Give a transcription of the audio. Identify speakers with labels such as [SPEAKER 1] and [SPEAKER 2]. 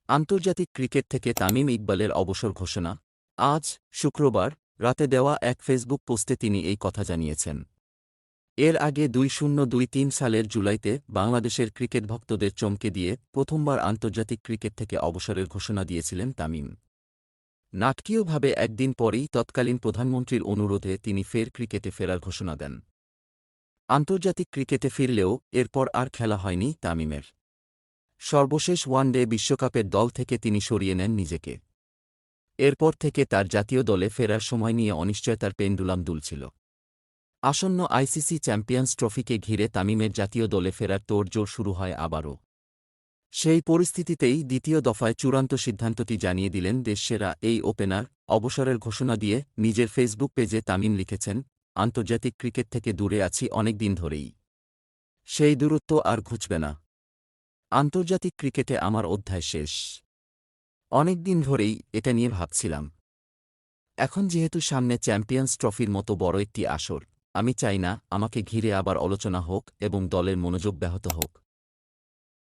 [SPEAKER 1] আন্তর্জাতিক ক্রিকেট থেকে তামিম ইকবালের অবসর ঘোষণা। আজ শুক্রবার রাতে দেওয়া এক ফেসবুক পোস্টে তিনি এই কথা জানিয়েছেন। এর আগে 2023 সালের জুলাইতে বাংলাদেশের ক্রিকেট ভক্তদের চমকে দিয়ে প্রথমবার আন্তর্জাতিক ক্রিকেট থেকে অবসরের ঘোষণা দিয়েছিলেন তামিম। নাটকীয়ভাবে একদিন পরেই তৎকালীন প্রধানমন্ত্রীর অনুরোধে তিনি ফের ক্রিকেটে ফেরার ঘোষণা দেন। আন্তর্জাতিক ক্রিকেটে ফিরলেও এরপর আর খেলা হয়নি তামিমের। সর্বশেষ ওয়ানডে বিশ্বকাপের দল থেকে তিনি সরিয়ে নেন নিজেকে। এরপর থেকে তার জাতীয় দলে ফেরার সময় নিয়ে অনিশ্চয়তার পেন্ডুলাম দুলছিল। আসন্ন আইসিসি চ্যাম্পিয়ন্স ট্রফিকে ঘিরে তামিমের জাতীয় দলে ফেরার তোড়জোড় শুরু হয় আবারও। সেই পরিস্থিতিতেই দ্বিতীয় দফায় চূড়ান্ত সিদ্ধান্তটি জানিয়ে দিলেন দেশসেরা এই ওপেনার। অবসরের ঘোষণা দিয়ে নিজের ফেসবুক পেজে তামিম লিখেছেন, আন্তর্জাতিক ক্রিকেট থেকে দূরে আছি অনেক দিন ধরেই। সেই দূরত্ব আর ঘুচবে না। আন্তর্জাতিক ক্রিকেটে আমার অধ্যায় শেষ। অনেক দিন ধরেই এটা নিয়ে ভাবছিলাম। এখন যেহেতু সামনে চ্যাম্পিয়ন্স ট্রফির মতো বড় একটি আসর, আমি চাই না আমাকে ঘিরে আবার আলোচনা হোক এবং দলের মনোযোগ ব্যাহত হোক।